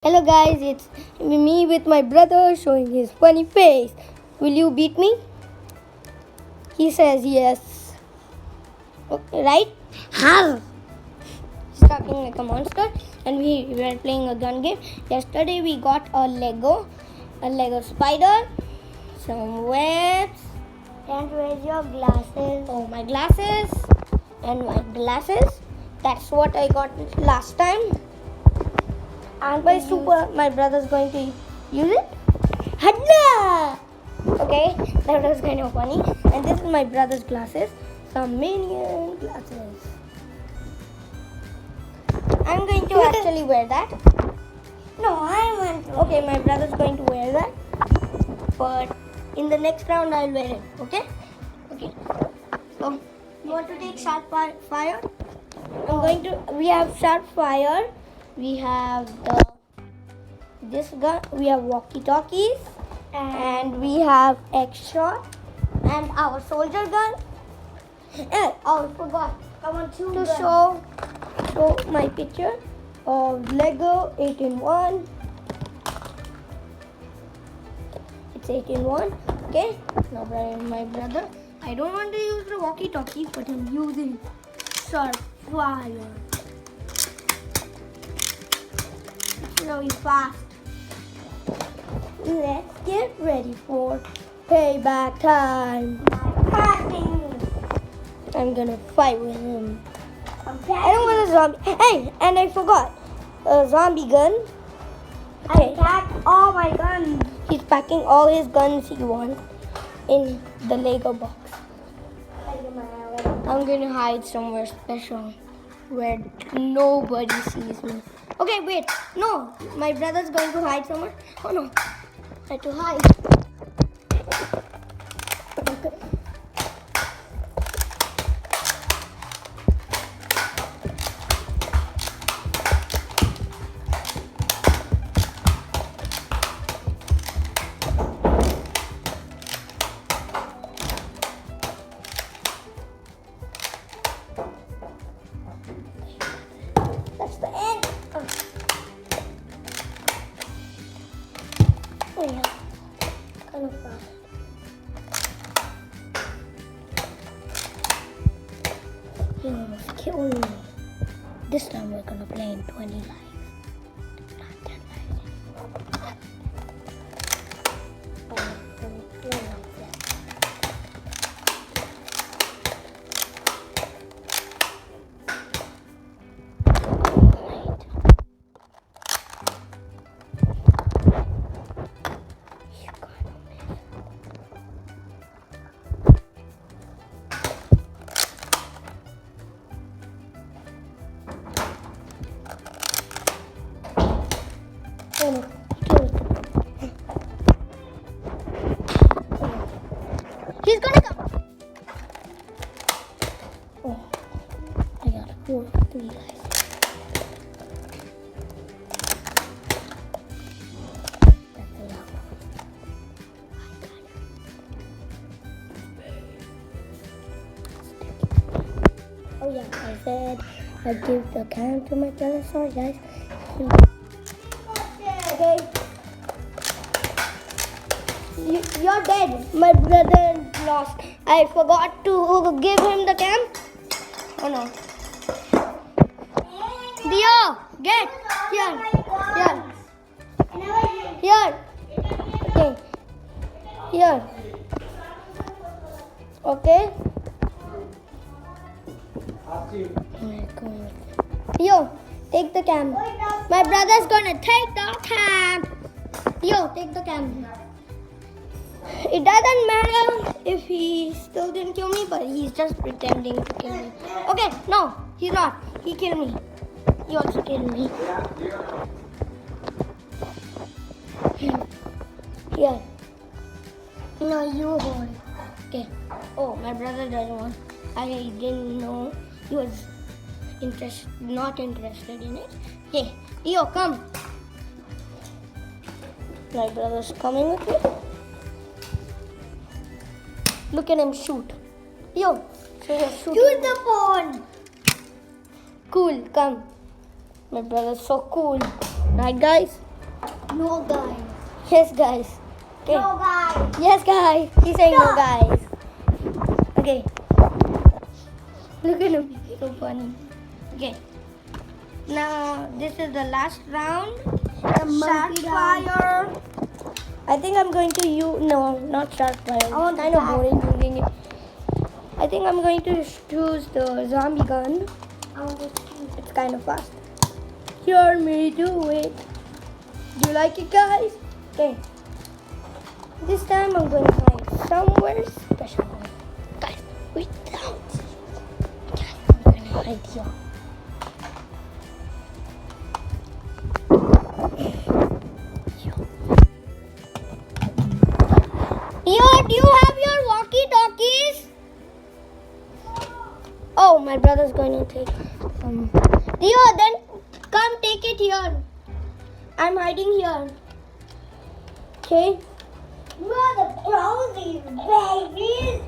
Hello guys, it's me with my brother showing his funny face. Will you beat me? He says yes. Okay, right? How? He's talking like a monster and we were playing a gun game. Yesterday we got a Lego spider, some webs. And where's your glasses? Oh, my glasses and my glasses. That's what I got last time. And my brother's going to use it. Hadna! Okay, that was kind of funny. And this is my brother's glasses, some minion glasses. I'm going to actually wear that. No, I want to. Okay, my brother's going to wear that. But in the next round, I'll wear it. Okay? Okay. So, you want to take sharp fire? We have sharp fire. We have this gun, we have walkie-talkies, and we have extra, and our soldier gun. I forgot. I want to show my picture of Lego 8-in-1. It's 8-in-1. Okay, now my brother. I don't want to use the walkie-talkie, but I'm using sharp fire. Really fast. Let's get ready for payback time. I'm gonna fight with him. I don't want a zombie. Hey, and I forgot a zombie gun. Okay. I packed all my guns. He's packing all his guns he wants in the Lego box. I'm gonna hide somewhere special where nobody sees me. Okay, wait. No, my brother's going to hide somewhere. Oh no, I have to hide. Okay. That's the end. Oh yeah, kind of fast. He almost killed me. This time we're gonna play in 20 lives, not 10 lives. Oh no, he's gonna come. Oh, I got 3 lives. That's a lot. Oh yeah, I said I'd give the can to my brother. Sorry guys. Okay. You're dead. My brother lost. I forgot to give him the cam. Oh no. Dio, get here. Here. Okay. Here. Okay. Yo, take the cam. My brother's gonna take the cam. Yo, take the cam. It doesn't matter if he still didn't kill me, but he's just pretending to kill me. Okay, no, he's not. He killed me. He also killed me. Here. No, you hold. Okay. Oh, my brother doesn't want. I didn't know he was not interested in it. Hey, Leo, come. My brother's coming with me. Look at him shoot. Yo, so you're shooting. Shoot the phone. Cool, come. My brother's so cool. Right, guys? No, guys. Yes, guys. Okay. No, guys. Yes, guys. He's saying no, guys. Okay. Look at him. So funny. Okay. Now, this is the last round. The monkey round. Fire. I think I'm going to use... No, not shark fire. I want It's kind of that. boring using it. I think I'm going to choose the zombie gun. I want to choose. It's kind of fast. Hear me do it. Do you like it, guys? Okay. This time I'm going to hide somewhere special. Guys, wait down. Guys, I'm going to hide here. Here, do you have your walkie-talkies? Oh, my brother's going to take Dio, then come take it here. I'm hiding here. Okay? You are the brownies, babies.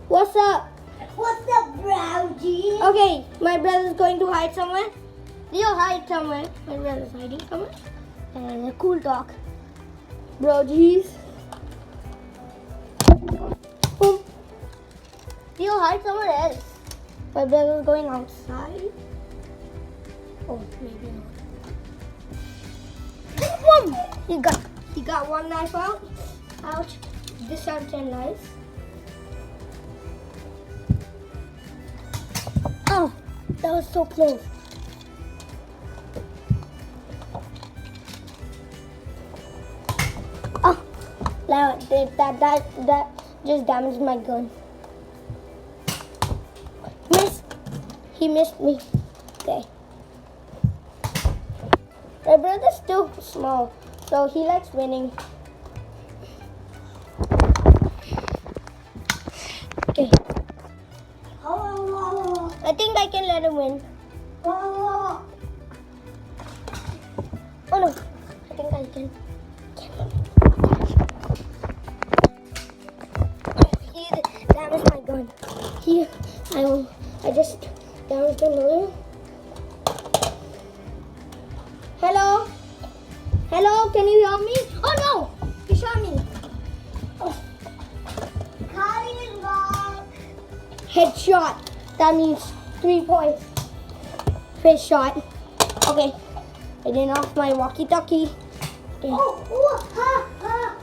What's up? What's the brownies? Okay, my brother's going to hide somewhere. Dio, hide somewhere. My brother's hiding somewhere. And a cool talk. Bro, jeez. Boom. Dio, hide somewhere else. My brother's going outside. Oh, maybe not. Boom! He got one knife out. Ouch. This out 10 knives. Oh, that was so close. Oh, that just damaged my gun. Missed. He missed me. Okay. My brother's still small, so he likes winning. Okay. I think I can let him win. Oh no, I think I can. He damaged my gun. I just damaged him a little. Hello? Hello, can you hear me? Oh no! He shot me. Oh. Headshot. That means 3 points. Face shot. Okay. I didn't off my walkie-talkie. Okay.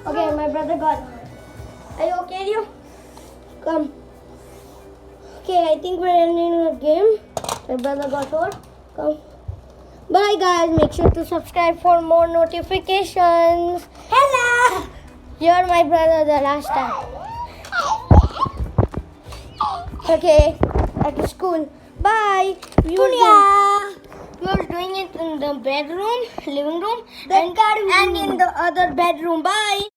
Okay, my brother got. Are you okay, Dio? Come. Okay, I think we're ending the game. My brother got hurt. Come. Bye guys, make sure to subscribe for more notifications. Hello. You're my brother the last time. Okay, at the school. Bye. We were doing it in the bedroom, living room, and in the other bedroom. Bye.